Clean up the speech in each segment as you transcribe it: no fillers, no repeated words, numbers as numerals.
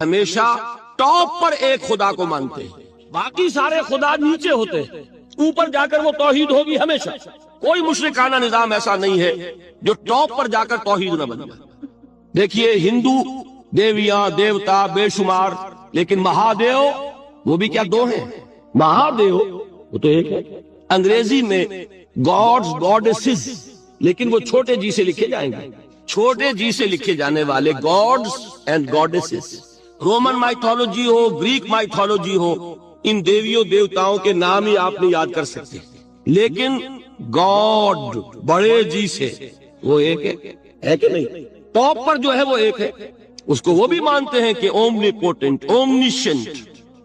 ہمیشہ ٹاپ پر ایک خدا کو مانتے ہیں، باقی سارے خدا نیچے ہوتے ہیں، اوپر جا کر وہ توحید ہوگی ہمیشہ۔ کوئی مشرکانہ نظام ایسا نہیں ہے جو ٹاپ پر جا کر توحید نہ بن جائے۔ دیکھیے ہندو دیویاں دیوتا بے شمار، لیکن مہادیو وہ بھی کیا دو ہیں؟ مہادیو وہ تو ایک ہے۔ انگریزی میں گاڈز گاڈیسز، لیکن وہ چھوٹے جی سے لکھے جائیں گے، چھوٹے جی سے لکھے جانے والے gods and goddesses. Roman mythology ہو، گریک مائتھولوجی ہو، ان دیویوں دیوتاؤں کے نام ہی آپ نہیں یاد کر سکتے، لیکن گاڈ بڑے جی سے وہ ایک ہے کہ نہیں؟ ٹاپ پر جو ہے وہ ایک ہے، اس کو وہ بھی مانتے ہیں کہ اومنی پوٹنٹ، اومنیشنٹ،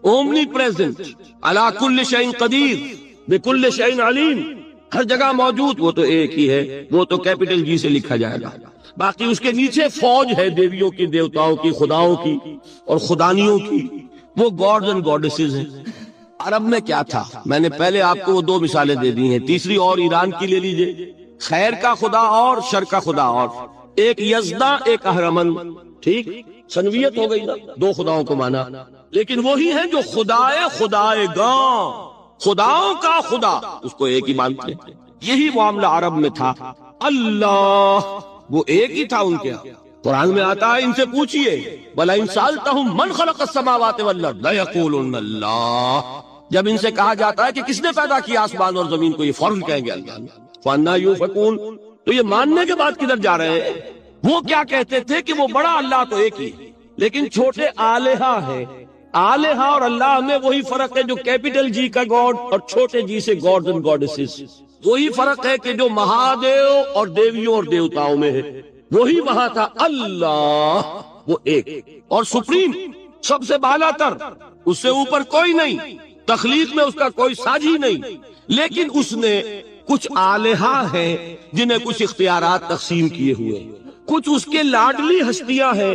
اومنی پریزنٹ، علی کل شیء قدیر، بکل شیء علیم، ہر جگہ موجود، وہ تو ایک ہی ہے، وہ تو کیپٹل جی سے لکھا جائے گا۔ باقی اس کے نیچے فوج ہے دیویوں کی، دیوتاؤں کی، خداؤں کی اور خدانیوں کی، وہ گاڈز اینڈ گاڈیسز ہیں۔ عرب میں کیا تھا؟ میں نے پہلے آپ کو وہ دو مثالیں دے دی ہیں، تیسری اور ایران کی لے لیجئے، خیر کا خدا اور شر کا خدا اور، ایک یزدہ ایک اہرمن، ٹھیک، سنویت ہو گئی نا، دو خداؤں کو مانا، لیکن وہی ہیں جو خدائے خدائے گاں، خداؤں کا خدا، اس کو ایک ہی مانتے ہیں۔ یہی معاملہ عرب میں تھا۔ اللہ وہ ایک ہی تھا ان کے ہاں۔ قرآن میں آتا ہے ان سے پوچھئے وَلَئِن سَأَلْتَهُم مَّنْ خَلَقَ السَّمَاوَاتِ وَالْأَرْضَ لَيَقُولُنَّ اللَّهُ، جب ان سے کہا جاتا ہے کہ کس نے پیدا کیا آسمان اور زمین کو، یہ فوراً کہیں گے اللہ نے۔ فَأَنَّىٰ يُؤْفَكُونَ، تو یہ ماننے کے بعد کدھر جا رہے ہیں؟ وہ کیا کہتے تھے کہ وہ بڑا اللہ تو ایک ہی، لیکن چھوٹے آلہہ ہے۔ آلہہ اور اللہ میں وہی فرق ہے جو کیپٹل جی کا گاڈ اور چھوٹے جی سے گاڈز اینڈ گاڈیسز، وہی فرق ہے کہ جو مہادیو اور دیویوں اور دیوتاؤں میں ہے، وہی وہاں تھا۔ اللہ وہ ایک اور سپریم، سب سے بالا تر، اس سے اوپر کوئی نہیں، تخلیق میں اس کا کوئی ساجی نہیں، لیکن اس نے کچھ آلہہ ہیں جنہیں کچھ اختیارات تقسیم کیے ہوئے، کچھ اس کے لاڈلی ہستیاں ہیں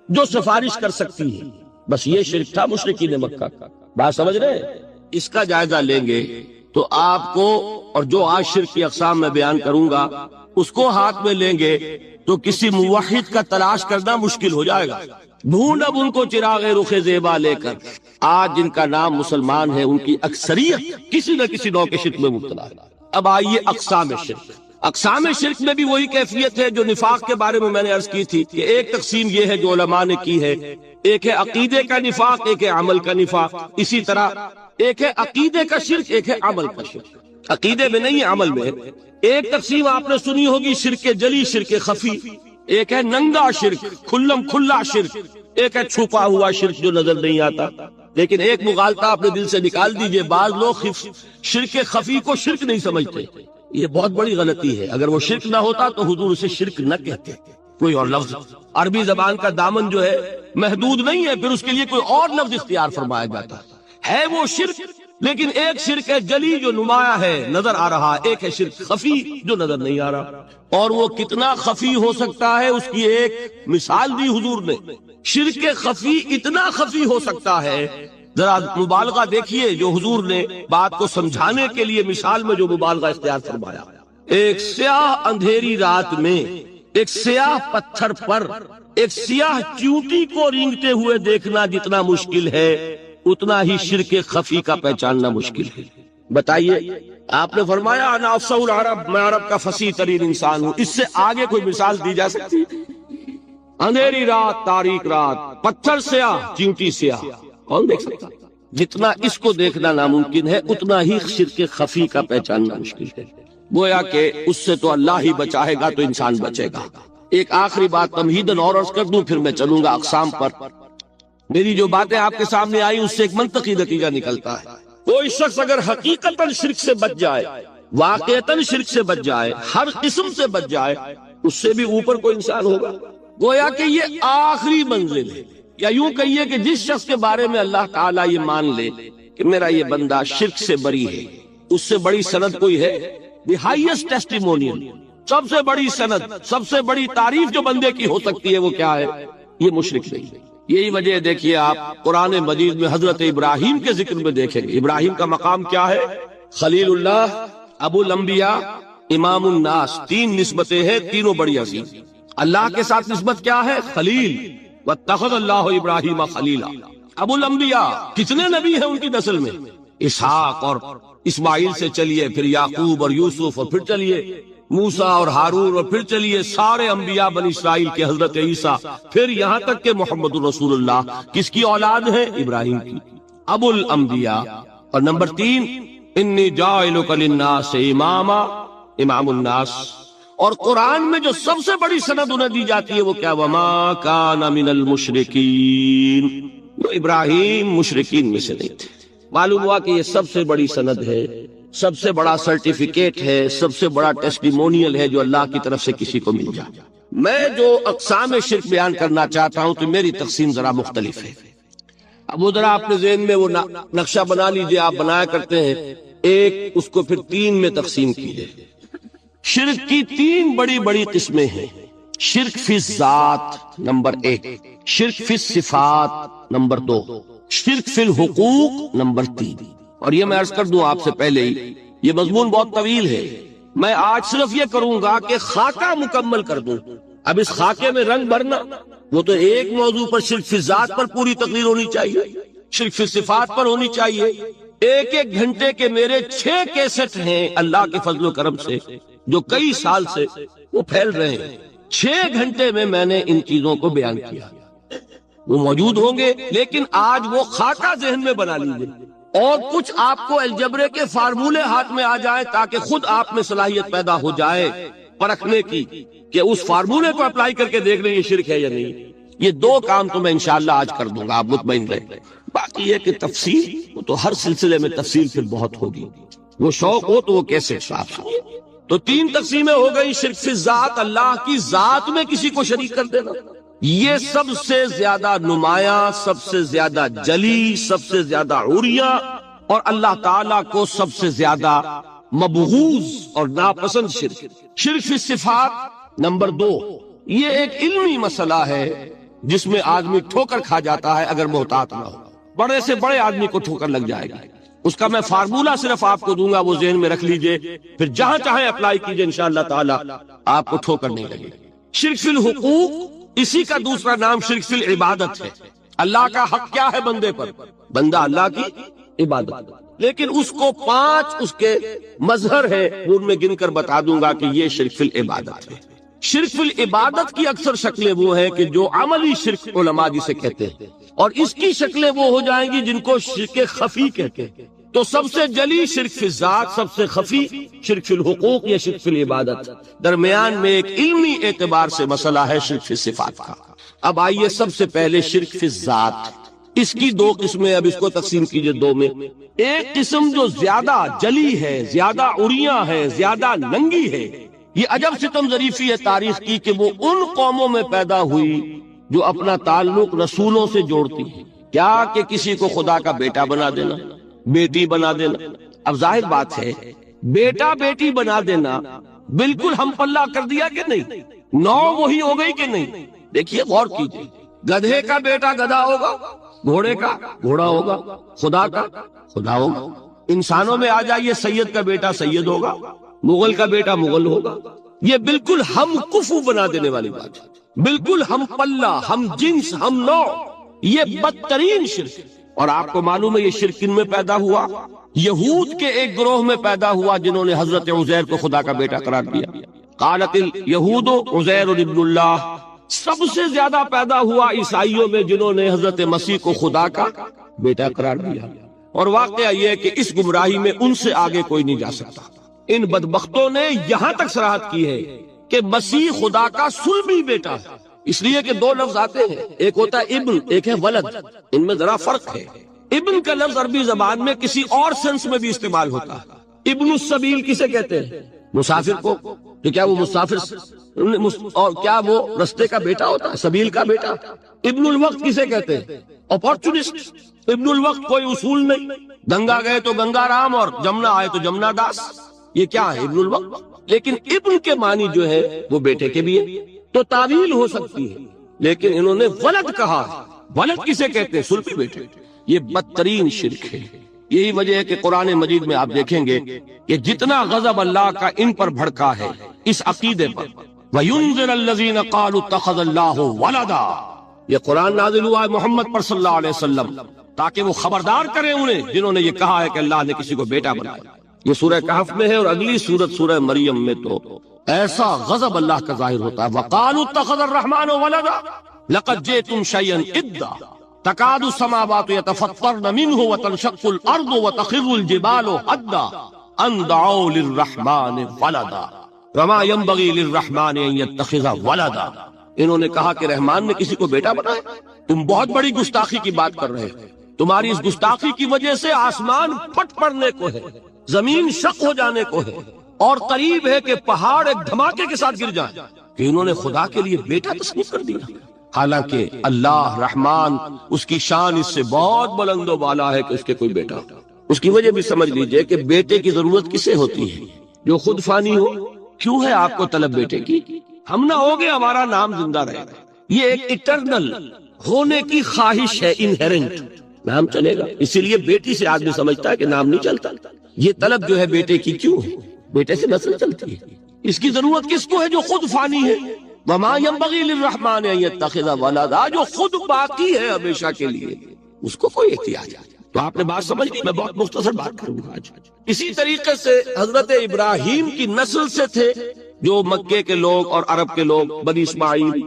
جو سفارش کر سکتی ہیں۔ بس یہ شرک تھا مشرکین مکہ کا۔ بات سمجھ رہے ہیں؟ اس کا جائزہ لیں گے تو آپ کو، اور جو آج شرک کی اقسام میں بیان کروں گا اس کو ہاتھ میں لیں گے تو کسی موحد کا تلاش کرنا مشکل ہو جائے گا۔ ڈھونڈ اب ان کو چراغ رخ زیبا لے کر، آج جن کا نام مسلمان ہے ان کی اکثریت کسی نہ کسی نوع کے شرک میں مبتلا ہے۔ اب آئیے اقسام شرک۔ اقسام شرک میں بھی وہی کیفیت ہے جو نفاق کے بارے میں نے عرض کی تھی کہ ایک تقسیم یہ ہے جو علماء نے کی ہے، ایک ہے عقیدے کا نفاق، ایک ہے عمل کا نفاق۔ اسی طرح ایک ہے عقیدے کا شرک، ایک ہے عمل کا شرک۔ عقیدے میں نہیں ہے، عمل میں ہے۔ ایک تقسیم آپ نے سنی ہوگی شرک جلی، شرک خفی، ایک ہے ننگا شرک، کھلم کھلا شرک، ایک ہے چھپا ہوا شرک جو نظر نہیں آتا۔ لیکن ایک مغالطہ اپنے دل سے نکال دیجئے، بعض لوگ شرک خفی کو شرک نہیں سمجھتے، یہ بہت بڑی غلطی ہے۔ اگر وہ شرک نہ ہوتا تو حضور اسے شرک نہ کہتے، کوئی اور لفظ۔ عربی زبان کا دامن جو ہے محدود نہیں ہے، پھر اس کے لیے کوئی اور لفظ اختیار فرمایا جاتا ہے وہ شرک۔ لیکن ایک شرک ہے جلی جو نمایاں ہے، نظر آ رہا، ایک ہے شرک خفی جو نظر نہیں آ رہا، اور وہ کتنا خفی ہو سکتا ہے اس کی ایک مثال دی حضور نے۔ شرک خفی اتنا خفی ہو سکتا ہے، ذرا مبالغہ دیکھیے جو حضور نے بات کو سمجھانے کے لیے مثال میں جو مبالغہ اختیار فرمایا۔ ایک سیاہ اندھیری رات میں ایک سیاہ پتھر پر ایک سیاہ چیونٹی کو رینگتے ہوئے دیکھنا جتنا مشکل ہے، اتنا ہی شرک خفی کا پہچاننا مشکل ہے۔ بتائیے، آپ نے فرمایا انا افصح العرب، میں عرب کا فصیح ترین انسان ہوں، اس سے آگے کوئی مثال دی جا سکتی؟ اندھیری رات، تاریک رات، پتھر سیاہ، چیونٹی سیاہ، کون دیکھ سکتا؟ جتنا اس کو دیکھنا ناممکن ہے اتنا ہی شرک خفی کا پہچاننا مشکل ہے۔ گویا کہ اس سے تو اللہ ہی بچائے گا تو انسان بچے گا۔ ایک آخری بات تمہیداً اور عرض کر دوں، پھر میں چلوں گا اقسام پر۔ میری جو باتیں آپ کے سامنے آئی اس سے ایک منطقی نتیجہ نکلتا ہے۔ کوئی شخص اگر حقیقتاً شرک سے بچ جائے، واقعتاً شرک سے بچ جائے، ہر قسم سے بچ جائے، اس سے بھی اوپر کوئی انسان ہوگا۔ گویا کہ یہ آخری منزل ہے، یا یوں کہیے کہ جس شخص کے بارے میں اللہ تعالیٰ یہ مان لے کہ میرا یہ بندہ شرک سے بری ہے، اس سے بڑی سند کوئی ہے؟ دی ہائیسٹ ٹیسٹیمونیل، سب سے بڑی سند، سب سے بڑی تعریف جو بندے کی ہو سکتی ہے وہ کیا ہے؟ یہ مشرک نہیں۔ یہی وجہ دیکھیے آپ قرآن مجید میں حضرت ابراہیم کے ذکر میں دیکھیں گے، ابراہیم کا مقام کیا ہے؟ خلیل اللہ، ابو الانبیاء، امام الناس، تین نسبتیں ہیں، تینوں بڑی عظیم۔ اللہ کے ساتھ نسبت کیا ہے؟ خلیل، واتخذ اللہ ابراہیم خلیلا۔ ابو الانبیاء کتنے نبی ہیں ان کی نسل میں؟ اسحاق اور اسماعیل سے چلیے، پھر یعقوب اور یوسف، اور پھر چلیے موسیٰ اور ہارون، اور پھر چلیے سارے انبیاء بنی اسرائیل کے حضرت عیسیٰ، پھر یہاں تک کہ محمد الرسول اللہ کس کی اولاد ہے؟ ابراہیم کی، ابو الانبیاء۔ اور نمبر 3، انی جاعلک للناس اماما، امام الناس۔ اور قرآن میں جو سب سے بڑی سند انہیں دی جاتی ہے وہ کیا؟ وما کان من المشرکین، وہ ابراہیم مشرکین میں سے نہیں تھے۔ معلوم ہوا کہ یہ سب سے بڑی سند ہے، سب سے بڑا سرٹیفکیٹ ہے، سب سے بڑا ٹیسٹیمونیل ہے جو اللہ کی طرف سے کسی کو مل جائے۔ میں جو اقسام شرک بیان کرنا چاہتا ہوں تو میری تقسیم ذرا مختلف ہے۔ اب وہ ذرا اپنے ذہن میں وہ نقشہ بنا لیجئے، آپ بنایا کرتے ہیں ایک، اس کو پھر 3 میں تقسیم کیجئے۔ شرک کی 3 بڑی بڑی قسمیں ہیں۔ شرک فی الذات نمبر 1، شرک فی الصفات نمبر 2، شرک فی الحقوق نمبر 3۔ اور یہ میں عرض کر دوں آپ سے پہلے ہی، یہ مضمون بہت طویل ہے، میں آج صرف یہ کروں گا کہ خاکہ مکمل کر دوں۔ اب اس خاکے میں رنگ بھرنا، وہ تو ایک موضوع پر شرک فی الذات پر پوری تقریر ہونی چاہیے، شرک فی الصفات پر ہونی چاہیے۔ ایک ایک گھنٹے کے میرے 6 کیسٹ ہیں اللہ کے فضل و کرم سے، جو کئی سال سے وہ پھیل رہے ہیں۔ 6 گھنٹے میں نے ان چیزوں کو بیان کیا، وہ موجود ہوں گے، لیکن آج وہ خاکہ ذہن میں بنا لیجیے، اور کچھ آپ کو الجبرے کے فارمولے ہاتھ میں آ جائے تاکہ خود آپ میں صلاحیت پیدا ہو جائے پرکھنے کی کہ اس فارمولے کو اپلائی کر کے دیکھ لیں یہ شرک ہے یا نہیں۔ یہ 2 کام تو میں انشاءاللہ آج کر دوں گا، آپ مطمئن رہیں۔ باقی یہ کہ تفصیل وہ تو ہر سلسلے میں تفصیل پھر بہت ہوگی، وہ شوق ہو تو وہ کیسے صاف سنیے۔ تو 3 تقسیمیں ہو گئی۔ شرک فی الذات، اللہ کی ذات میں کسی کو شریک کر دینا، یہ سب سے زیادہ نمایاں، سب سے زیادہ جلی، سب سے زیادہ عریاں، اور اللہ تعالیٰ کو سب سے زیادہ مبغوض اور ناپسند شرک۔ شرک فی الصفات نمبر 2، یہ ایک علمی مسئلہ ہے جس میں آدمی ٹھوکر کھا جاتا ہے اگر محتاط نہ ہو۔ بڑے سے بڑے آدمی کو ٹھوکر لگ جائے گی، اس کا میں فارمولہ صرف آپ کو دوں گا، وہ ذہن میں رکھ لیجئے، پھر جہاں چاہیں اپلائی کیجئے، انشاءاللہ تعالی آپ کو ٹھوکر نہیں لگے گی۔ شرک فی الحقوق، اسی کا دوسرا نام شرک فی العبادت ہے۔ اللہ کا حق کیا ہے بندے پر؟ بندہ اللہ کی عبادت، لیکن اس کو 5 اس کے مظہر ہے، ان میں گن کر بتا دوں گا کہ یہ شرک فی العبادت ہے۔ شرک فی العبادت کی اکثر شکلیں وہ ہیں کہ جو عملی شرک علماء جسے کہتے ہیں، اور اس کی شکلیں وہ ہو جائیں گی جن کو شرک خفی کہتے ہیں۔ تو سب سے جلی شرک فی الذات، سب سے خفی شرک فی الحقوق یا شرک فی العبادت، درمیان میں ایک علمی اعتبار سے مسئلہ ہے شرک فی الصفات کا۔ اب آئیے سب سے پہلے شرک فی الذات، اس کی 2 قسمیں، اب اس کو تقسیم کیجئے 2 میں۔ ایک قسم جو زیادہ جلی ہے، زیادہ عریاں ہے، زیادہ ننگی ہے، یہ عجب ستم ظریفی ہے تاریخ کی کہ وہ ان قوموں میں پیدا ہوئی جو اپنا تعلق رسولوں سے جوڑتی ہیں۔ کیا کہ کسی کو خدا کا بیٹا بنا دینا، بیٹی بنا دینا۔ اب ظاہر بات ہے بیٹا بیٹی بنا دینا بالکل ہم پلہ کر دیا کہ نہیں؟ نو وہی ہو گئی کہ نہیں؟ دیکھیے غور کیجیے، گدھے کا بیٹا گدھا ہوگا، گھوڑے کا گھوڑا ہوگا، خدا کا خدا ہوگا۔ انسانوں میں آ جائیے، سید کا بیٹا سید ہوگا، مغل کا بیٹا مغل ہوگا۔ یہ بالکل ہم کفو بنا دینے والی بات ہے، بالکل ہم پلہ، ہم جنس، ہم نوع۔ یہ بدترین شرک ہے، اور آپ کو معلوم ہے یہ شرک کن میں پیدا ہوا؟ یہود کے ایک گروہ میں پیدا ہوا جنہوں نے حضرت عزیر کو خدا کا بیٹا قرار دیا۔ قالت الیہود عزیر ابن اللہ۔ سب سے زیادہ پیدا ہوا عیسائیوں میں جنہوں نے حضرت مسیح کو خدا کا بیٹا قرار دیا۔ اور واقعہ یہ ہے کہ اس گمراہی میں ان سے آگے کوئی نہیں جا سکتا۔ ان بدبختوں نے یہاں تک صراحت کی ہے کہ مسیح خدا کا صلبی بیٹا ہے، اس لیے کہ 2 لفظ آتے ہیں، ایک ہوتا ہے ابن، ایک ہے ولد، ان میں ذرا فرق ہے۔ ابن کا لفظ عربی زبان میں کسی اور سینس میں بھی استعمال ہوتا ہے۔ ابن السبیل کسے کہتے ہیں؟ مسافر کو۔ تو کیا وہ مسافر اور کیا وہ رستے کا بیٹا ہوتا ہے، سبیل کا بیٹا؟ ابن الوقت کسے کہتے ہیں؟ اپارچونسٹ۔ ابن الوقت کوئی اصول نہیں، گنگا گئے تو گنگا رام اور جمنا آئے تو جمنا داس، یہ کیا ہے؟ ابن الوقت۔ لیکن ابن کے معنی جو ہے وہ بیٹے کے بھی ہے، تو تعویل ہو سکتی ہے، لیکن انہوں نے ولد کہا۔ ولد کسے کہتے ہیں؟ صلبی بیٹے۔ یہ بدترین شرک ہے۔ یہی وجہ ہے کہ قرآن مجید میں آپ دیکھیں گے کہ جتنا غضب اللہ کا ان پر بھڑکا ہے اس عقیدے پر، وَيُنذِرَ الَّذِينَ قَالُوا اتَّخَذَ اللَّهُ وَلَدًا، یہ قرآن نازل ہوا ہے محمد پر صلی اللہ علیہ وسلم تاکہ وہ خبردار کریں انہیں جنہوں نے یہ کہا ہے کہ اللہ نے کسی کو بیٹا بنایا۔ یہ سورہ کہف میں ہے، اور اگلی سورت سورہ مریم میں تو ایسا غضب اللہ کا ظاہر ہوتا ہے، وَقَالُوا اتَّخَذَ الرَّحْمَنُ وَلَدًا لَقَدْ جِئْتُمْ شَيْئًا إِدًّا تَكَادُ السَّمَاوَاتُ يَتَفَطَّرْنَ مِنْهُ وَتَنشَقُّ الْأَرْضُ وَتَخِرُّ الْجِبَالُ هَدًّا أَن دَعَوْا لِلرَّحْمَنِ وَلَدًا وَمَا يَنبَغِي لِلرَّحْمَنِ أَن يَتَّخِذَ وَلَدًا۔ انہوں نے کہا کہ رحمان نے کسی کو بیٹا بنایا۔ تم بہت بڑی گستاخی کی بات کر رہے ہو، تمہاری اس گستاخی کی وجہ سے آسمان پھٹ پڑنے کو ہے، زمین شق ہو جانے کو ہے، اور قریب ہے کہ پہاڑ ایک دھماکے کے ساتھ گر جائیں، کہ انہوں نے خدا کے لیے بیٹا تصنیف کر دیا۔ حالانکہ اللہ رحمان، اس کی شان اس سے بہت بلند و بالا ہے کہ اس کے کوئی بیٹا ہو۔ اس کی وجہ بھی سمجھ لیجئے کہ بیٹے کی ضرورت کسے ہوتی ہے؟ جو خود فانی ہو۔ کیوں ہے آپ کو طلب بیٹے کی؟ ہم نہ ہوگے ہمارا نام زندہ رہے گا، یہ ایک اٹرنل ہونے کی خواہش ہے، انہیرنٹ، نام چلے گا۔ اسی لیے بیٹی سے آدمی سمجھتا ہے کہ نام نہیں چلتا۔ یہ طلب جو ہے بیٹے کی کیوں ہے؟ بیٹے سے نسل چلتی ہے۔ اس کی ضرورت کس کو ہے؟ جو خود فانی ہے۔ وما ينبغي للرحمن ان يتخذ ولدا، جو خود باقی ہے ہمیشہ کے لیے، اس کو کوئی احتیاج ہے۔ تو آپ نے بات سمجھ لی، میں بہت مختصر بات کروں گا آج۔ اسی طریقے سے حضرت ابراہیم کی نسل سے تھے جو مکے کے لوگ اور عرب کے لوگ، بنی اسماعیل،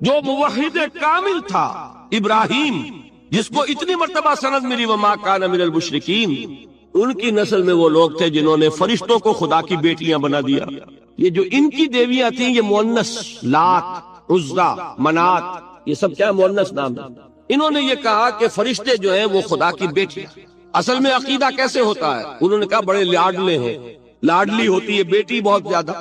جو موحد کامل تھا ابراہیم، جس کو اتنی مرتبہ سند ملی وما کان من المشرکین، ان کی نسل میں وہ لوگ تھے جنہوں نے فرشتوں کو خدا کی بیٹیاں بنا دیا۔ یہ جو ان کی دیویاں تھیں یہ مؤنث، لات، عزا، منات، یہ سب کیا مؤنث نام ہے۔ انہوں نے یہ کہا کہ فرشتے جو ہیں وہ خدا کی بیٹی۔ اصل میں عقیدہ کیسے ہوتا ہے؟ انہوں نے کہا بڑے لاڈلے ہیں، لاڈلی ہوتی ہے بیٹی بہت زیادہ،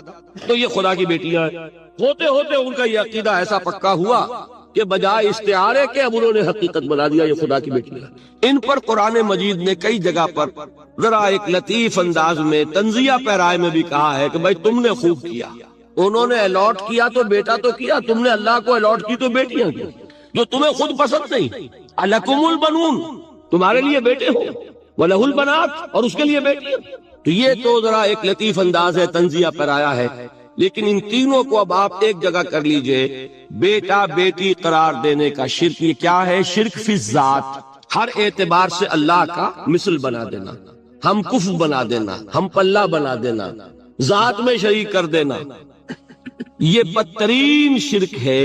تو یہ خدا کی بیٹیاں ہیں۔ ہوتے ہوتے ان کا یہ عقیدہ ایسا پکا ہوا کہ بجائے استعارے کے اب انہوں نے حقیقت بنا دیا یہ خدا کی بیٹیاں۔ ان پر قرآن مجید نے کئی جگہ پر ذرا ایک لطیف انداز میں تنزیہ پیرائے میں بھی کہا ہے کہ بھائی تم نے خوب کیا، انہوں نے الاٹ کیا تو بیٹا تو کیا، تم نے اللہ کو الاٹ کی تو بیٹیاں کی، جو تمہیں خود پسند نہیں۔ الکم البنون، تمہارے لیے بیٹے ہو، وَلَهُ الْبَنَاتُ، اور اس کے لیے بیٹیاں۔ تو یہ تو ذرا ایک لطیف انداز ہے، تنزیہ پیرایا ہے، لیکن ان تینوں کو اب آپ ایک جگہ کر لیجئے۔ بیٹا بیٹی قرار دینے کا شرک، یہ کیا ہے؟ شرک فی الذات، ہر اعتبار سے اللہ کا مثل بنا دینا، ہم کف بنا دینا، ہم پلہ بنا دینا، ذات میں شریک کر دینا، یہ بدترین شرک ہے۔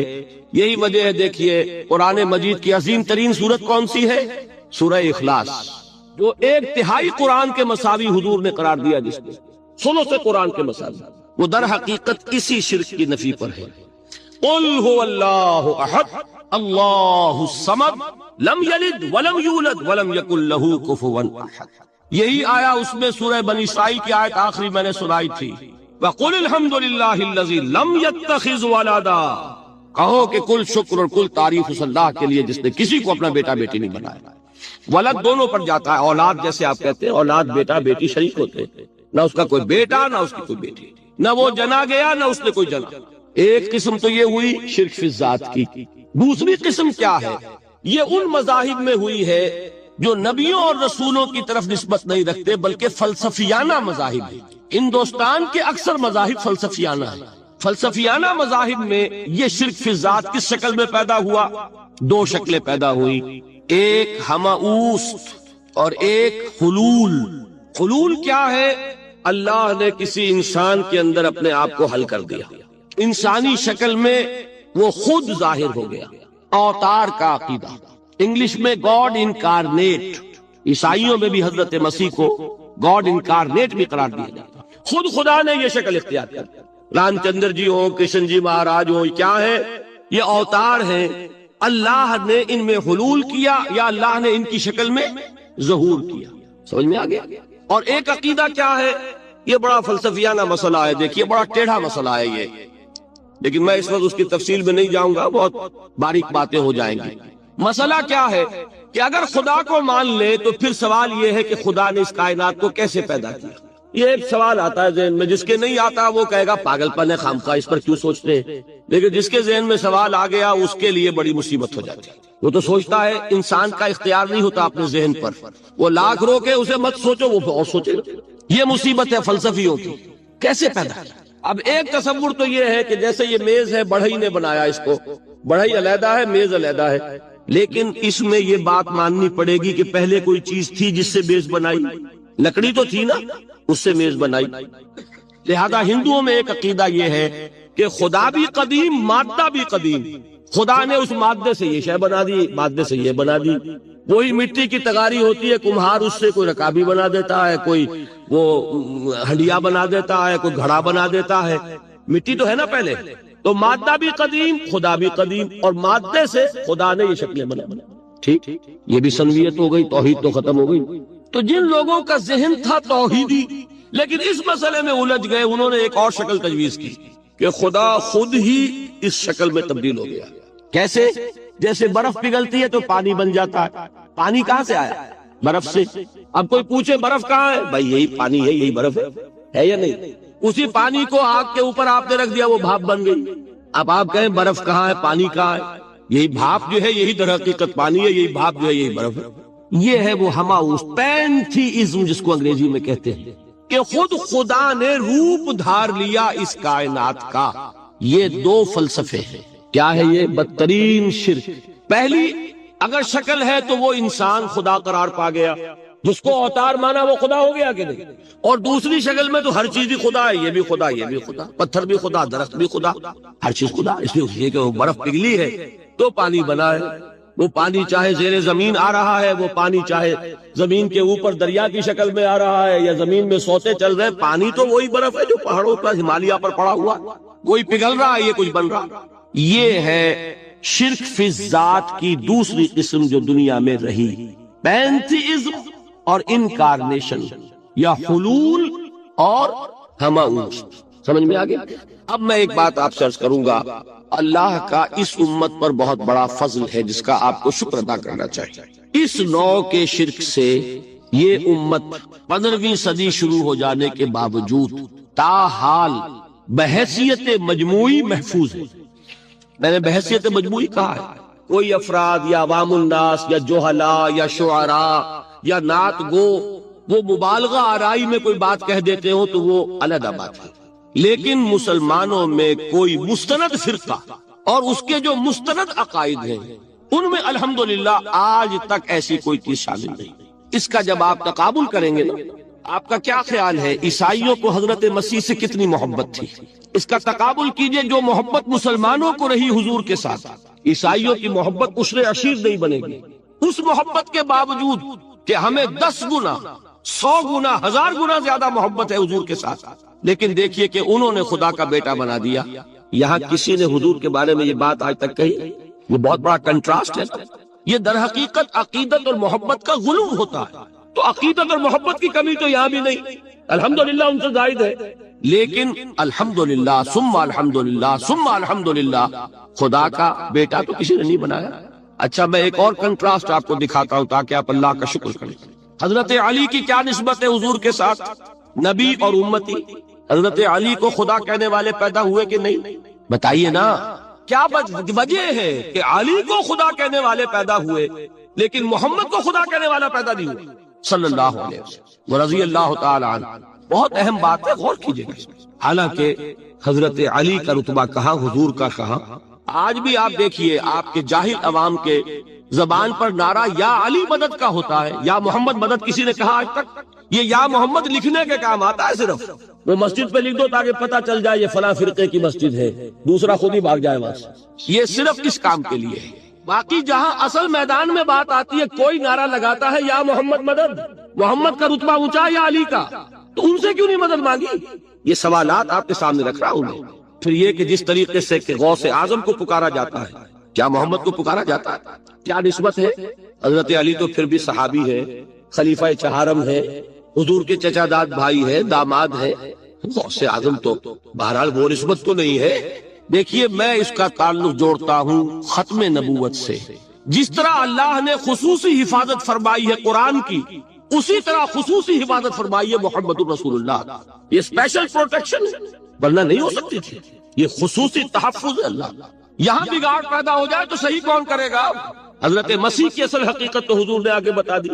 یہی وجہ ہے، دیکھیے قرآن مجید کی عظیم ترین سورت کون سی ہے؟ سورہ اخلاص، جو ایک تہائی قرآن کے مساوی حضور نے قرار دیا، جس میں سنو سے قرآن کے مساوی، وہ در حقیقت اسی شرک کی نفی پر ہے۔ قل هو اللہ احد اللہ الصمد لم یلد ولم یولد ولم یکن لہ کفوا احد۔ یہی آیا اس میں سورہ بنی اسرائیل کی آیت آخری میں نے سنائی تھی، وقل الحمد للہ الذی لم یتخذ ولدا، کہو کہ کل شکر اور کل تعریف اس اللہ کے لیے جس نے کسی کو اپنا بیٹا بیٹی نہیں بنایا۔ ولد دونوں پر جاتا ہے، اولاد جیسے آپ کہتے ہیں، اولاد بیٹا بیٹی شریک ہوتے ہیں، نہ اس کا کوئی بیٹا نہ اس کی کوئی بیٹی، نہ وہ جنا گیا نہ اس نے کوئی جنا۔ ایک قسم تو یہ ہوئی شرک فی الذات کی۔ دوسری قسم کیا ہے؟ یہ ان مذاہب میں ہوئی ہے جو نبیوں اور رسولوں کی طرف نسبت نہیں رکھتے بلکہ فلسفیانہ مذاہب ہیں۔ ہندوستان کے اکثر مذاہب فلسفیانہ ہیں۔ فلسفیانہ مذاہب میں یہ شرک فی الذات کس شکل میں پیدا ہوا؟ دو شکلیں پیدا ہوئی، ایک ہمعوست اور ایک حلول۔ حلول کیا ہے؟ اللہ نے کسی انسان کے اندر اپنے آپ کو حل کر دیا، انسانی شکل میں وہ خود ظاہر ہو گیا، اوتار کا عقیدہ، انگلش میں گاڈ انکارنیٹ۔ عیسائیوں میں بھی حضرت مسیح کو گاڈ انکارنیٹ بھی قرار دیا جاتا، خود خدا نے یہ شکل اختیار کر۔ رام چندر جی ہوں، کرشن جی مہاراج ہوں، کیا ہے؟ یہ اوتار ہیں، اللہ نے ان میں حلول کیا یا اللہ نے ان کی شکل میں ظہور کیا۔ سمجھ میں آ گیا؟ اور ایک عقیدہ کیا ہے؟ یہ بڑا فلسفیانہ مسئلہ ہے، دیکھیے بڑا ٹیڑھا مسئلہ ہے یہ، لیکن میں اس وقت اس کی تفصیل میں نہیں جاؤں گا، بہت باریک باتیں ہو جائیں گی۔ مسئلہ کیا ہے کہ اگر خدا کو مان لے تو پھر سوال یہ ہے کہ خدا نے اس کائنات کو کیسے پیدا کیا؟ یہ ایک سوال آتا ہے ذہن میں، جس کے نہیں آتا وہ کہے گا پاگل پن ہے، خامخواہ اس پر کیوں سوچتے ہیں، لیکن جس کے ذہن میں سوال آ گیا اس کے لیے بڑی مصیبت ہو جاتی ہے۔ وہ تو سوچتا ہے، انسان کا اختیار نہیں ہوتا اپنے ذہن پر، وہ لاکھ رو کے اسے مت سوچو، وہ اور سوچے گا۔ یہ مصیبت ہے فلسفیوں کی، کیسے پیدا؟ اب ایک تصور تو یہ ہے کہ جیسے یہ میز ہے، بڑھئی نے بنایا اس کو، بڑھئی علیحدہ ہے، میز علیحدہ ہے، لیکن اس میں یہ بات ماننی پڑے گی کہ پہلے کوئی چیز تھی جس سے میز بنائی، لکڑی تو تھی نا، اس سے میز بنائی۔ لہذا ہندوؤں میں ایک عقیدہ یہ ہے کہ خدا بھی قدیم، مادہ بھی قدیم، خدا نے اس مادے سے یہ شے بنا دی، مادے سے یہ بنا دی۔ وہی مٹی کی تغاری ہوتی ہے، کمہار اس سے کوئی رکابی بنا دیتا ہے، کوئی وہ ہنڈیا بنا دیتا ہے، کوئی گھڑا بنا دیتا ہے، مٹی تو ہے نا پہلے۔ تو مادہ بھی قدیم، خدا بھی قدیم، اور مادے سے خدا نے یہ شکلیں بنا۔ ٹھیک، یہ بھی سنویت ہو گئی، توحید تو ختم ہو گئی۔ تو جن لوگوں کا ذہن تھا توحیدی لیکن اس مسئلے میں الجھ گئے، انہوں نے ایک اور شکل تجویز کی کہ خدا خود ہی اس شکل میں تبدیل ہو گیا۔ کیسے؟ جیسے برف پگھلتی ہے تو پانی بن جاتا ہے۔ پانی کہاں سے آیا؟ برف سے۔ اب کوئی پوچھے برف کہاں ہے؟ بھائی یہی پانی ہے، یہی برف ہے یا نہیں؟ اسی پانی کو آگ کے اوپر آپ نے رکھ دیا، وہ بھاپ بن گئی۔ اب آپ کہیں برف کہاں ہے، پانی کہاں ہے؟ یہی بھاپ جو ہے یہی در حقیقت پانی ہے، یہی بھاپ جو ہے یہی برف ہے۔ یہ ہے وہ ہماؤس پینتھیزم جس کو انگریزی میں کہتے ہیں، کہ خود خدا نے روپ دھار لیا اس کائنات کا۔ یہ دو فلسفے ہیں۔ کیا ہے یہ؟ بدترین شرک۔ پہلی، اگر شکل ہے تو وہ انسان خدا قرار پا گیا، جس کو اوتار مانا وہ خدا ہو گیا کہ نہیں؟ اور دوسری شکل میں تو ہر چیز ہی خدا ہے، یہ بھی خدا، یہ بھی خدا، پتھر بھی خدا، درخت بھی خدا، ہر چیز خدا۔ اس لیے کہ وہ برف پگھلی ہے تو پانی بنا ہے۔ وہ پانی چاہے زیر زمین آ رہا ہے، وہ پانی چاہے زمین کے اوپر دریا کی شکل میں آ رہا ہے، یا زمین میں سوتے چل رہے، پانی تو وہی برف ہے جو پہاڑوں پر ہمالیہ پر پڑا ہوا، وہی پگھل رہا ہے، یہ کچھ بن رہا۔ یہ ہے شرک فی الذات کی دوسری قسم جو دنیا میں رہی، پینتھیزم اور انکارنیشن، یا حلول اور ہماؤس۔ سمجھ میں آگے؟ اب میں ایک بات آپ سے عرض کروں گا، اللہ کا اس امت پر بہت بڑا فضل ہے جس کا آپ کو شکر ادا کرنا چاہیے۔ اس نوع کے شرک سے یہ امت 15ویں صدی شروع ہو جانے کے باوجود تاحال بحیثیت مجموعی محفوظ ہے۔ میں نے بحیثیت مجموعی کہا ہے، کوئی افراد یا عوام الناس یا جوہلا یا شعراء یا نعت گو وہ مبالغہ آرائی میں کوئی بات کہہ دیتے ہو تو وہ علیحدہ بات ہے، لیکن مسلمانوں میں کوئی مستند فرقہ اور اس کے جو مستند عقائد ہیں ان میں الحمدللہ آج تک ایسی کوئی چیز شامل نہیں۔ اس کا جب آپ تقابل کریں گے نا، آپ کا کیا خیال ہے عیسائیوں کو حضرت مسیح سے کتنی محبت تھی؟ اس کا تقابل کیجئے جو محبت مسلمانوں کو رہی حضور کے ساتھ، عیسائیوں کی محبت عشر عشیر نہیں بنے گی۔ اس محبت کے باوجود کہ ہمیں 10 گنا 100 گنا 1000 گنا زیادہ محبت ہے حضور کے ساتھ، لیکن دیکھیے کہ انہوں نے خدا کا بیٹا بنا دیا۔ یہاں کسی نے حضور کے بارے میں یہ بات آج تک کہی؟ یہ بہت بڑا کنٹراسٹ ہے۔ یہ در حقیقت عقیدت اور محبت کا غلو ہوتا ہے۔ تو عقیدت اور محبت کی کمی تو یہاں بھی نہیں، الحمدللہ ان سے زائد ہے، لیکن الحمدللہ ثم الحمدللہ ثم الحمدللہ خدا کا بیٹا تو کسی نے نہیں بنایا۔ اچھا، میں ایک اور کنٹراسٹ آپ کو دکھاتا ہوں تاکہ آپ اللہ کا شکر کریں۔ حضرت علی کی کیا نسبت ہے حضور کے ساتھ؟ نبی اور امتی۔ حضرت علی کو خدا کہنے والے پیدا ہوئے کہ نہیں؟ بتائیے نا، کیا وجہ ہے کہ علی کو خدا کہنے والے پیدا ہوئے لیکن محمد کو خدا کہنے والا پیدا نہیں ہوا صلی اللہ علیہ وسلم ورضی اللہ تعالی عنہ؟ بہت اہم بات ہے، غور کیجئے گا۔ حالانکہ حضرت علی کا رتبہ کہاں، حضور کا کہاں؟ آج بھی آپ دیکھیے، آپ کے جاہل عوام کے زبان پر نعرہ یا علی مدد کا ہوتا ہے، یا محمد مدد کسی نے کہا آج تک؟ یہ یا محمد لکھنے کے کام آتا ہے، صرف وہ مسجد پہ لکھ دو تاکہ پتہ چل جائے یہ فلاں فرقے کی مسجد ہے، دوسرا خود ہی بھاگ جائے وہاں سے۔ یہ صرف اس کام کے لیے ہے۔ باقی جہاں اصل میدان میں بات آتی ہے، کوئی نعرہ لگاتا ہے یا محمد مدد، محمد کا رتبہ اونچا یا علی کا، تو ان سے کیوں نہیں مدد مانگی؟ یہ سوالات آپ کے سامنے رکھ رہا ہوں میں۔ پھر یہ کہ جس طریقے سے کہ غوث اعظم کو پکارا جاتا ہے، کیا محمد کو پکارا جاتا ہے؟ کیا نسبت ہے؟ حضرت علی تو پھر بھی صحابی ہے، خلیفہ چہارم ہے، حضور کے چچا داد بھائی ہے، داماد ہے۔ غوث اعظم تو بہرحال وہ نسبت تو نہیں ہے۔ دیکھیے، میں اس کا تعلق جوڑتا ہوں ختم نبوت سے۔ جس طرح اللہ نے خصوصی حفاظت فرمائی ہے قرآن کی، اسی طرح خصوصی حفاظت فرمائی ہے محمد رسول اللہ۔ یہ اسپیشل پروٹیکشن ہے، ورنہ نہیں ہو سکتی تھی۔ یہ خصوصی تحفظ ہے اللہ۔ یہاں بگاڑ پیدا ہو جائے تو صحیح کون کرے گا؟ حضرت مسیح کی اصل حقیقت تو حضور نے آگے بتا دی۔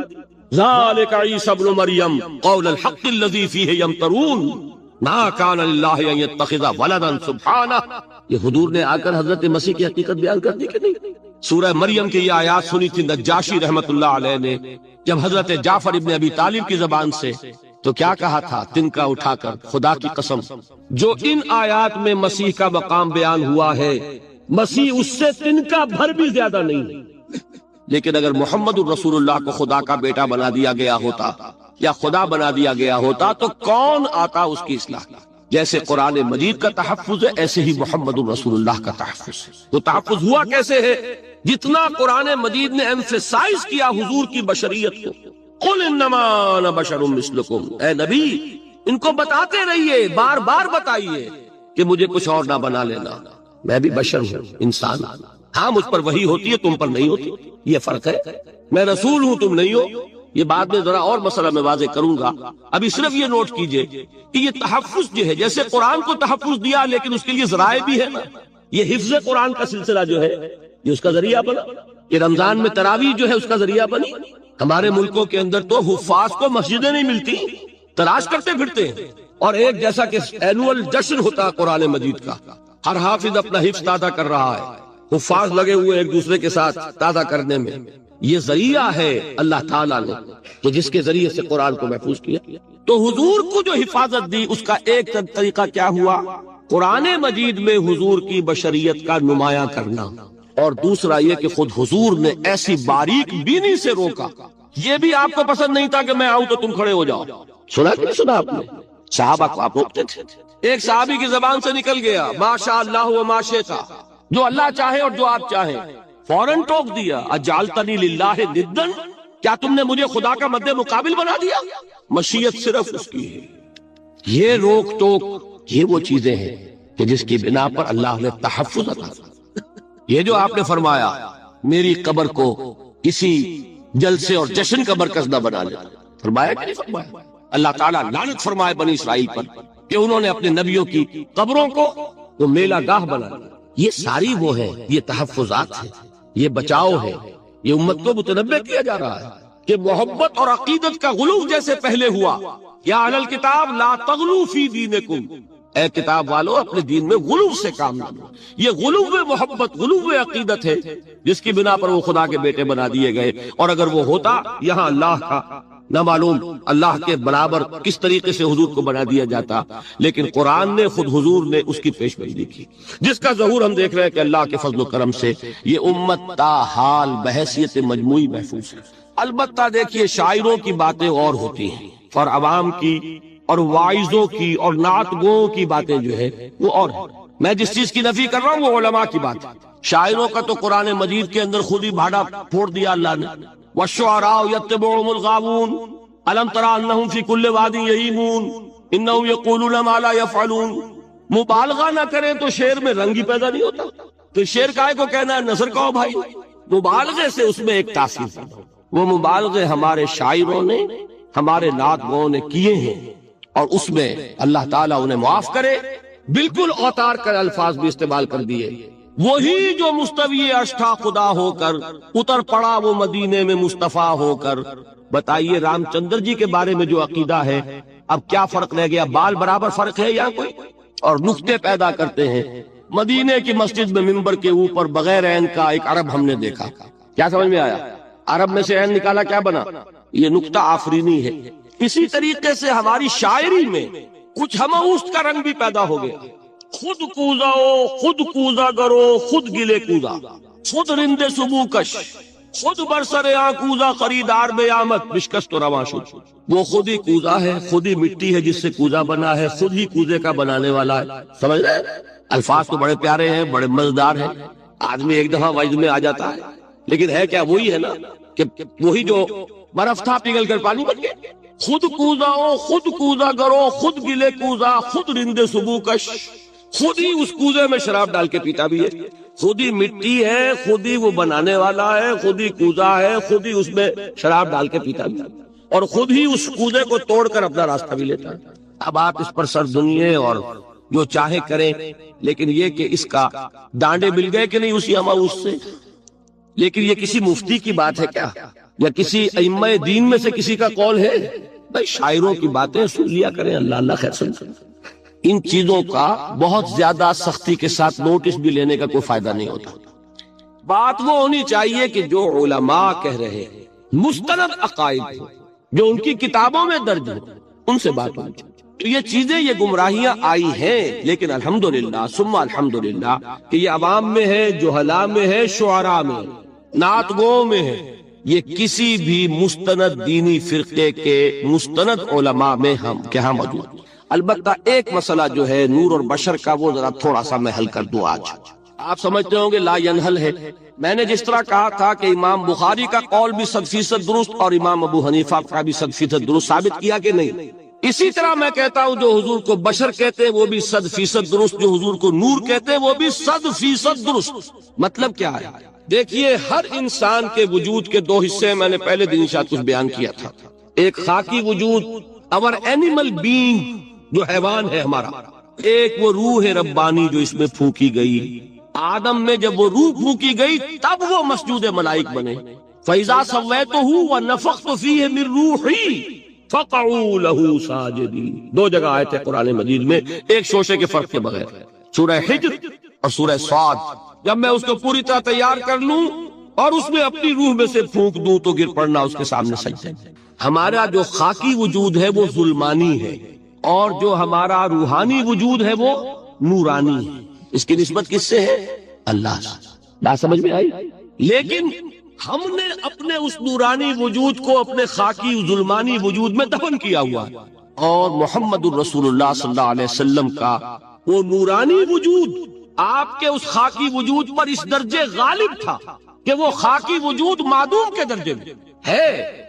ذالک عیسی ابن مریم قول الحق الذی فیہ یمترون ما کان للہ ان یتخذ ولدا سبحانہ یہ حضور نے آ کر حضرت مسیح کی حقیقت بیان کر دی کہ نہیں؟ سورہ مریم کی یہ آیات سنی تھی نجاشی رحمت اللہ علیہ نے جب حضرت جعفر ابن ابی طالب کی زبان سے، تو کیا کہا تھا تنکا اٹھا کر، خدا کی قسم جو ان آیات میں مسیح کا مقام بیان ہوا ہے، مسیح اس سے تنکا بھر بھی زیادہ نہیں، لیکن اگر محمد الرسول اللہ کو خدا کا بیٹا بنا دیا گیا ہوتا یا خدا بنا دیا گیا ہوتا تو کون آتا اس کی اصلاح؟ جیسے قرآن مجید کا تحفظ ہے ایسے ہی محمد الرسول اللہ کا تحفظ ہے۔ تو تحفظ ہوا کیسے ہے؟ جتنا قرآن مجید نے ایمفیسائز کیا حضور کی بشریت کو، قل انما انا بشر مثلکم، اے نبی ان کو بتاتے رہیے، بار بار بتائیے کہ مجھے کچھ اور نہ بنا لینا، میں بھی بشر ہوں، انسان ہوں، ہاں مجھ پر وحی ہوتی ہے تم پر نہیں ہوتی، یہ فرق ہے، میں رسول ہوں تم نہیں ہو۔ یہ بعد میں ذرا اور مسئلہ میں واضح کروں گا، ابھی صرف یہ نوٹ کیجئے کہ یہ تحفظ جو ہے، جیسے قرآن کو تحفظ دیا لیکن اس کے لیے ذرائع بھی ہے نا، یہ حفظ قرآن کا سلسلہ جو ہے یہ اس کا ذریعہ بنا، یہ رمضان میں تراویح جو ہے اس کا ذریعہ بنی۔ ہمارے ملکوں کے اندر تو حفاظ کو مسجدیں نہیں ملتی، تلاش کرتے پھرتے ہیں، اور ایک جیسا کہ اینول جشن ہوتا ہے قرآن مجید کا، ہر حافظ اپنا حفظ تازہ کر رہا ہے، حفاظ لگے ہوئے ایک دوسرے کے ساتھ تازہ کرنے میں۔ یہ ذریعہ ہے اللہ تعالیٰ نے کہ جس کے ذریعے سے قرآن کو محفوظ کیا۔ تو حضور کو جو حفاظت دی اس کا ایک طریقہ کیا ہوا؟ قرآن مجید میں حضور کی بشریت کا نمایاں کرنا، اور دوسرا یہ کہ خود حضور نے ایسی باریک بینی سے روکا۔ یہ بھی آپ کو پسند نہیں تھا کہ میں آؤں تو تم کھڑے ہو جاؤ، سنا کہ نہیں سنا آپ نے؟ صحابہ کو آپ روکتے تھے، ایک صحابی کی زبان سے نکل گیا ما شاء اللہ و ما شئت، جو اللہ چاہے اور جو آپ چاہیں، فوراً ٹوک دیا اجعلتنی للہ ندا، کیا تم نے مجھے خدا کا مد مقابل بنا دیا؟ مشیت صرف اس کی ہے۔ یہ روک ٹوک، یہ وہ چیزیں ہیں کہ جس کی بنا پر اللہ نے تحفظ عطا کیا۔ یہ جو آپ نے فرمایا میری قبر کو کسی جلسے اور جشن کا مرکز نہ بنا لے، فرمایا کہ نہیں فرمایا؟ اللہ تعالیٰ لعنت فرمائے بنی اسرائیل پر کہ انہوں نے اپنے نبیوں کی قبروں کو وہ میلہ گاہ بنا لیا۔ یہ ساری وہ ہے، یہ تحفظات ہیں، یہ بچاؤ ہے، یہ امت کو متنبہ کیا جا رہا ہے کہ محبت اور عقیدت کا غلو جیسے پہلے ہوا، یا اہل الکتاب لا تغلو فی دینکم، اے کتاب والو اپنے دین میں غلو سے کام نہ لو۔ یہ غلو محبت، غلو عقیدت ہے جس کی بنا پر وہ خدا کے بیٹے بنا دیے گئے، اور اگر وہ ہوتا یہاں اللہ کا نہ معلوم اللہ کے برابر کس طریقے سے حضور کو بنا دیا جاتا، لیکن قرآن نے خود حضور نے اس کی پیشبندی کی، جس کا ظہور ہم دیکھ رہے ہیں کہ اللہ کے فضل و کرم سے یہ امت تا حال بحیثیت مجموعی محفوظ ہے۔ البتہ دیکھیے شاعروں کی باتیں اور ہوتی ہیں، اور عوام کی اور واعظوں کی اور نعت گوؤں کی باتیں جو ہے وہ اور ہیں۔ میں جس چیز کی نفی کر رہا ہوں وہ علماء کی بات ہے۔ شاعروں کا تو قرآن مجید کے اندر خود ہی بھاڑا پھوڑ دیا اللہ نے، والشعراء يتبعهم الغاوون ألم ترى أنهم في كل واد يهيمون إنهم يقولون ما لا يفعلون۔ مبالغہ نہ کریں تو شعر میں رنگ ہی پیدا نہیں ہوتا، تو شعر کائے کو کہنا ہے نظر کہو بھائی، مبالغے سے اس میں ایک تاثیر پیدا ہو۔ وہ مبالغے ہمارے شاعروں نے ہمارے نعت گاؤں نے کیے ہیں، اور اس میں اللہ تعالیٰ انہیں معاف کرے، بالکل اوتار کر الفاظ بھی استعمال کر دیے۔ وہی جو مستوی عرش تھا خدا ہو کر اتر پڑا وہ مدینے میں مصطفیٰ ہو کر۔ بتائیے رام چندر جی کے بارے میں جو عقیدہ ہے، اب کیا فرق رہ گیا؟ بال برابر فرق ہے یا کوئی؟ اور نقطے پیدا کرتے ہیں۔ مدینے کی مسجد میں ممبر کے اوپر بغیر عین کا ایک عرب ہم نے دیکھا، کیا سمجھ میں آیا؟ عرب میں سے عین نکالا، کیا بنا؟ یہ نقطہ آفرینی ہے۔ اسی طریقے سے ہماری شاعری میں کچھ ہمہوست کا رنگ بھی پیدا ہو گیا۔ خود کوزاؤ خود کوزا کرو خود گلے کوزا، خود رند صبو کش، خود برسر کوزا خریدار بے آمد بشکست و رواں شد۔ وہ خود ہی کوزا ہے، خود ہی مٹی ہے جس سے کوزا بنا ہے، خود ہی کوزے کا بنانے والا ہے۔ سمجھ رہے ہیں؟ الفاظ تو بڑے پیارے ہیں، بڑے مزیدار ہیں، آدمی ایک دفعہ وجد میں آ جاتا ہے، لیکن ہے کیا؟ وہی ہے نا کہ وہی جو برف تھا پگھل کر پانی بن گیا۔ خود کوزاؤ خود کوزا کرو خود گلے کوزا، خود رند صبو کش، خود ہی اس کوزے میں شراب ڈال کے پیتا بھی ہے، خود ہی مٹی ہے، خود ہی وہ بنانے والا ہے، خود ہی کوزا ہے، خود ہی اس میں شراب ڈال کے پیتا بھی ہے، اور خود ہی اس کوزے کو توڑ کر اپنا راستہ بھی لیتا ہے۔ اب آپ اس پر سر دنیے اور جو چاہے کریں، لیکن یہ کہ اس کا ڈانڈے مل گئے کہ نہیں اسی ہماؤس سے۔ لیکن یہ کسی مفتی کی بات ہے کیا، یا کسی ائمہ دین میں سے کسی کا قول ہے؟ بھائی شاعروں کی باتیں سن لیا کریں، اللہ اللہ خیر سن۔ ان چیزوں کا بہت زیادہ سختی کے ساتھ نوٹس بھی لینے کا کوئی فائدہ نہیں ہوتا. بات وہ ہونی چاہیے کہ جو علماء کہہ رہے ہیں مستند عقائد ہو، جو ان کی کتابوں میں درج ہو، ان سے بات ہونی چاہیے. تو یہ چیزیں، یہ گمراہیاں آئی ہیں، لیکن الحمدللہ ثم الحمدللہ کہ یہ عوام میں ہے، جہلاء میں ہے، شعراء میں ہے، نعت گوں میں ہے. یہ کسی بھی مستند دینی فرقے کے مستند علماء میں ہم کہاں موجود. البتہ ایک مسئلہ جو ہے نور اور بشر کا، وہ ذرا تھوڑا سا میں حل کر دوں. آج آپ سمجھتے ہوں گے لا ینحل ہے. میں نے جس طرح کہا تھا کہ امام بخاری کا قول بھی 100% درست اور امام ابو حنیفہ کا بھی 100% درست ثابت کیا کہ نہیں، اسی طرح میں کہتا ہوں جو حضور کو بشر کہتے ہیں وہ بھی 100% درست، جو حضور کو نور کہتے ہیں وہ بھی 100% درست. مطلب کیا ہے؟ دیکھیے، ہر انسان کے وجود کے دو حصے میں نے پہلے دن شاید کچھ بیان کیا تھا. ایک خاکی وجود، اور اینیمل بینگ جو حیوان ہے ہمارا. ایک وہ روح ربانی جو اس میں پھونکی گئی. آدم میں جب وہ روح پھونکی گئی تب وہ مسجود ملائک بنے. فَإِذَا سَوَّيْتُهُ وَنَفَخْتُ فِيهِ مِن رُوحِي فَقَعُوا لَهُ سَاجِدِينَ. دو جگہ آئے تھے قرآن مجید میں، ایک شوشے کے فرق کے بغیر، سورہ حجر اور سورہ صاد. جب میں اس کو پوری طرح تیار کر لوں اور اس میں اپنی روح میں سے پھونک دوں تو گر پڑنا اس کے سامنے سجدے. ہمارا جو خاکی وجود ہے وہ ظلمانی ہے، اور جو ہمارا روحانی وجود ہے وہ نورانی ہے. اس کی نسبت کس سے ہے؟ اللہ سے. بات سمجھ میں آئی؟ لیکن ہم نے اپنے اس نورانی وجود کو اپنے خاکی ظلمانی وجود میں دفن کیا ہوا ہے، اور محمد الرسول اللہ صلی اللہ علیہ وسلم کا وہ نورانی وجود آپ کے اس خاکی وجود پر اس درجے غالب تھا کہ وہ خاکی وجود معدوم کے درجے میں ہے.